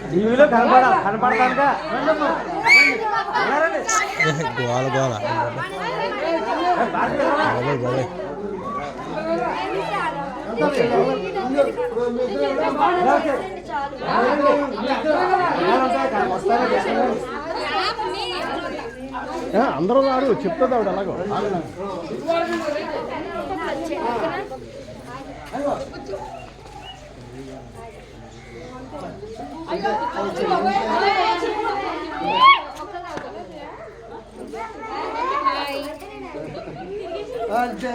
టీవీలో కనపడతానుగా గోల గోల అందరూ రాడు చెప్తుంది ఆవిడ అలాగో అంటే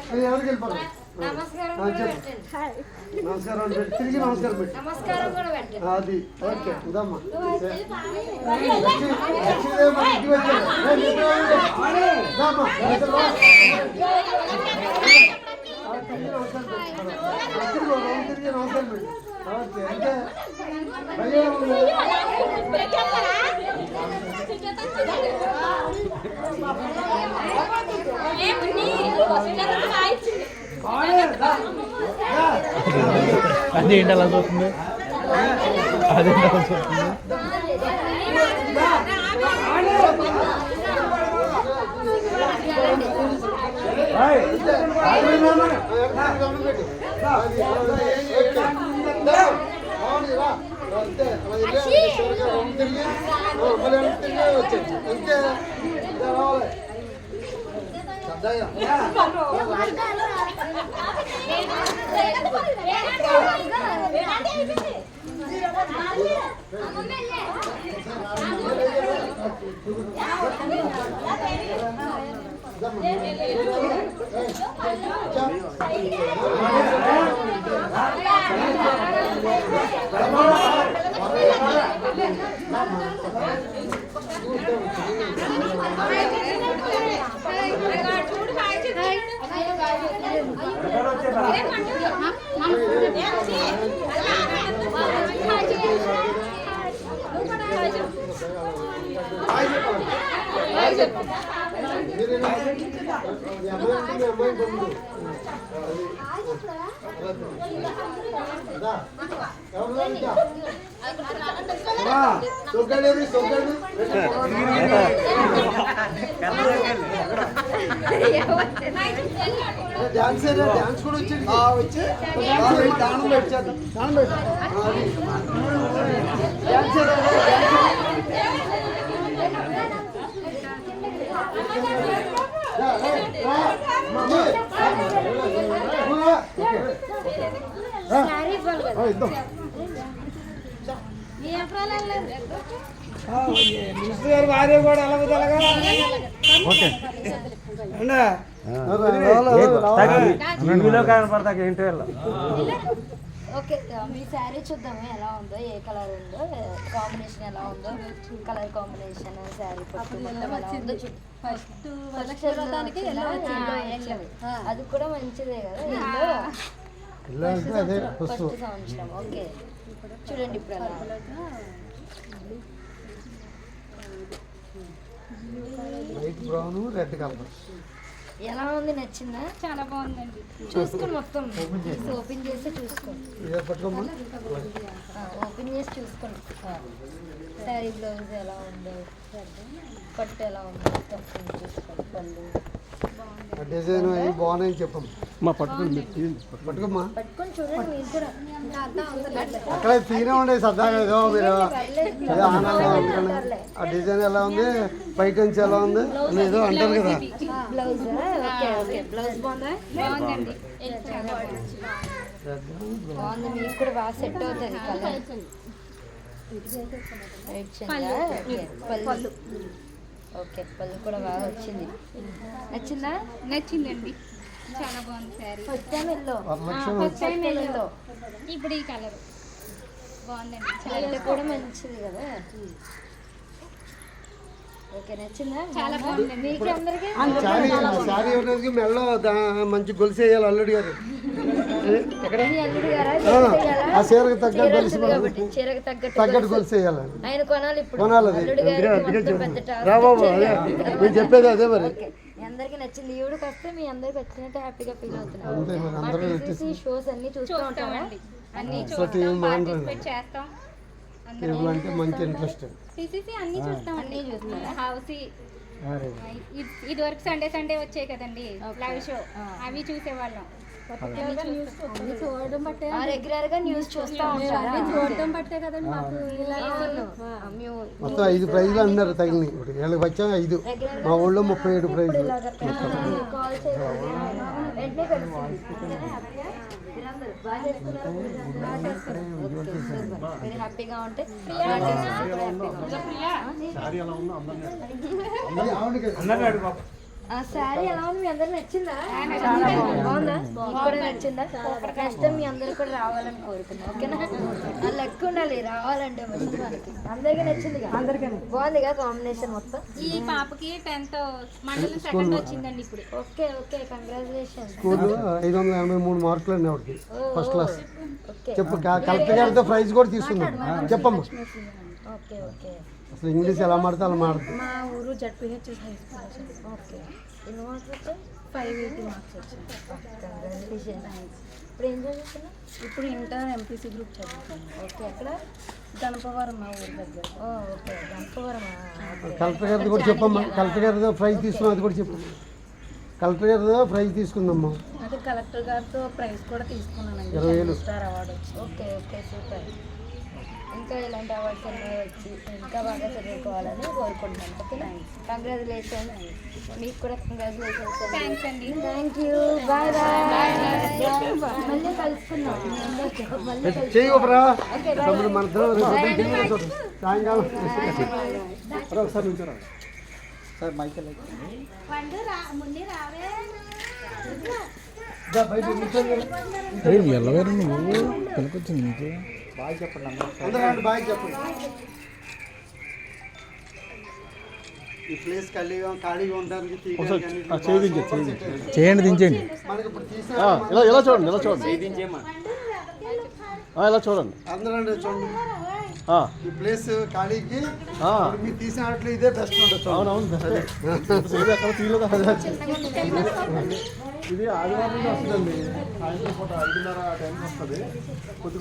అది ఎవరికి వెళ్ళిపోతాం నమస్కారం తిరిగి నమస్కారం పెట్టి అది ఓకే ఉదమ్మా లక్ష్మీదేవి మన ఇంటికి వచ్చారు తిరిగి నమస్కారం పెట్టి ఓకే అంటే అదేంటి అలా చూస్తుంది అదేంటి అలా చూస్తుంది డాన్స్ కూడా వచ్చి దానం పెట్టారు మినిస్టర్ గారు భార్య కూడా అలాగే టీవీలో కనపడతా ఏంటి ఓకే మీ శారీ చూద్దాము ఎలా ఉందో ఏ కలర్ ఉందో కాంబినేషన్ ఎలా ఉందో కలర్ కాంబినేషన్ శారీ అది కూడా మంచిదే కదా ఫస్ట్ సంవత్సరం ఓకే చూడండి ఇప్పుడు ఎలా వైట్ బ్రౌన్ రెడ్ కలర్ ఎలా ఉంది నచ్చిందా చాలా బాగుందండి చూసుకుని మొత్తం ఓపెన్ చేసి చూసుకోండి ఓపెన్ చేసి చూసుకోండి శారీ బ్లౌజ్ ఎలా ఉందో పట్టు ఎలా ఉందో మొత్తం చూసుకోండి పళ్ళు డిజైన్ అవి బాగున్నాయని చెప్పమ్మా మా పట్టుకుని పట్టుకోమ్మా పట్టుకొని చూడండి మీరు కూడా అక్కడ తీనే ఉండే సరదాగా ఏదో మీరు ఆ డిజైన్ ఎలా ఉంది బయట నుంచి ఎలా ఉంది ఏదో అంటారు కదా బ్లౌజ్ బ్లౌజ్ బాగుందా బాగుందండి బాగుంది మీకు కూడా బాగా సెట్ అవుతుంది పళ్ళు ఓకే పళ్ళు కూడా బాగా వచ్చింది నచ్చిందా నచ్చిందండి చాలా బాగుంది శారీ ఫస్ట్ టైం ఎల్లో ఇప్పుడు ఈ కలర్ బాగుందండి చాలా కూడా మంచిది కదా ఓకే నచ్చిందా చాలా బాగుందండి మీకు అందరికీ శారీ శారీ మెల్లో మంచి గొలుసు వేయాలి అల్లుడి గారు మీ అల్లుడు గారా ఆ చీరకు తగ్గట్టు గొలుసు కాబట్టి చీరకు తగ్గట్టు గొలుసు వేయాలండి. ఆయన కొనాలి ఇప్పుడు కొనాలి అది. అల్లుడు గారికి మొత్తం పెద్ద టాస్క్ రా బాబు అదే మీరు చెప్పేది అదే మరి. ఓకే. మీ అందరికి నచ్చింది ఈవిడకి వస్తే మీ అందరికి వచ్చినట్టు హ్యాపీగా ఫీల్ అంతే మరి, అవుతున్నారు. అందరూ మా టీసీసీ షోస్ అన్ని చూస్తూ ఉంటారా? చూస్తామండి అన్ని అసలు చూస్తాం టీం బాగుంటుంది. పార్టిసిపేట్ చేస్తాం కేబుల్ అంటే మంచి ఇంట్రెస్ట్. టీసీసీ అన్ని చూస్తాం అన్నీ చూస్తారా? హౌస్ ఇది వరకు సండే వచ్చాయి కదండి లైవ్ షో అవి చూసేవాళ్ళం అన్ని చూడడం బట్టే రెగ్యులర్ గా న్యూస్ చూస్తూ ఉంటారా? చూడడం బట్టే కదండి మాకు ఇలా మొత్తం 5 ప్రైజులు అన్నారు తగిలినాయి. ఇప్పుడు వీళ్ళకి వచ్చాం 5, మా ఊళ్ళో 37 ప్రైజులు. కాల్ చేయగలిగితే వెంటనే కలుస్తుంది. మీరందరూ బాగా చేస్తున్నారు. మీరు హ్యాపీగా ఉంటే అందరినీ అడుగు బాబు. ఆ శారీ ఎలా ఉంది? మీ అందరికి నచ్చిందా? బాగుందా? మీకు కూడా నచ్చిందా? నెక్స్ట్ టైం మీ అందరు కూడా రావాలని కోరుకున్నాను. ఓకేనా? ఆ లెక్క ఉండాలి రావాలంటే మంచి మనకి. అందరికీ నచ్చింది బాగుందిగా కాంబినేషన్ మొత్తం. ఈ పాపకి 10th మండలం సెకండ్ వచ్చిందండి ఇప్పుడు. Okay okay congratulation. స్కూల్లో 583 మార్కులు అండి ఆవిడకి ఫస్ట్ క్లాస్. ఓకే చెప్పు కలెక్టర్ గారితో ప్రైజ్ కూడా తీసుకుందాం. చెప్పమ్మా ఓకే ఓకే అసలు ఇంగ్లీష్ ఎలా మాడితే అలా మాడుతుంది. మా ఊరు జడ్పీహెచ్ హై స్కూల్ ఓకే ఎన్ని మార్క్స్ వచ్చాయి? 580 మార్క్స్ వచ్చాయి. కంగ్రాచులేషన్స్. ఇప్పుడు ఏం చదువుతున్నా? ఇప్పుడు ఇంటర్ ఎంపీసీ గ్రూప్ చదువుతాను. ఓకే ఎక్కడ? గణపవరం మా ఊరు దగ్గర. ఓకే గంపవరమా? కలెక్టర్ గారిది కూడా చెప్పమ్మా. కలెక్టర్ గారితో ప్రైజ్ తీసుకున్నాం, అది కూడా చెప్పు. కలెక్టర్ గారితో ప్రైజ్ తీసుకుందమ్మా. అయితే కలెక్టర్ గారితో ప్రైజ్ కూడా తీసుకున్నానండి. 20,000 స్టార్ అవార్డు వచ్చి. Okay okay super. ఇంకా ఇలాంటి అవార్డ్స్ అన్నీ వచ్చి ఇంకా బాగా చదువుకోవాలని కోరుకుంటున్నాను. ఓకేనా? కంగ్రాచులేషన్స్. మీకు కూడా కంగ్రాచులేషన్స్. థ్యాంక్స్ అండి. Thank you. Bye bye. మళ్ళీ కలుసుకుందాం. మళ్ళీ చేయరా ఓకే తమ్ముడు మన సాయంకాలం ఒకసారి నుంచారా సార్ మైకెల్ ఎల్లవేరు నువ్వు పిలకొచ్చింది నీకు బాయ్ చెప్పండి అందరూ బాయ్ చెప్పండి. ఈ ప్లేస్ ఖాళీగా ఉండడానికి చేయండి దించండి. మనకి ఇప్పుడు తీసిన ఇలా చూడండి ఇలా చూడండి అందరూ చూడండి. ఈ ప్లేస్ ఖాళీకి మీరు తీసిన వాటిలో ఇదే బెస్ట్ ఉండొచ్చు. అవునవును అక్కడ తీయలేదు. ఇది ఆదివారం నుంచి వస్తుందండి. సాయంత్రం పూట 5:30 ఆ టైంకి వస్తుంది.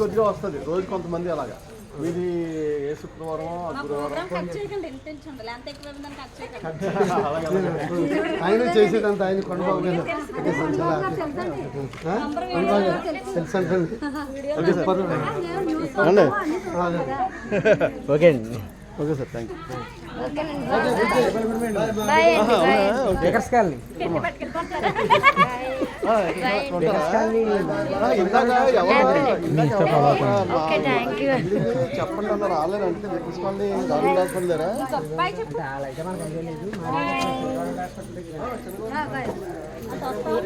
కొద్దిగా వస్తుంది రోజు కొంతమంది అలాగా. ఇది ఏ శుక్రవారం గురువారం ఆయన చేసేదంత ఆయన కొండబాబు గారు తెలుసు అంటండి. ఓకే అండి. Okay sir thank you. Bye అండి. ఎక్కడికి వెళ్ళి ఓకే థ్యాంక్ యూ. చెప్పండి అన్న రాలేదంటే తీసుకోండి. గవర్నమెంట్ హాస్పిటల్ దగ్గర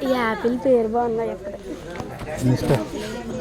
ఈ యాపిల్ పేరు బాగున్నాయి.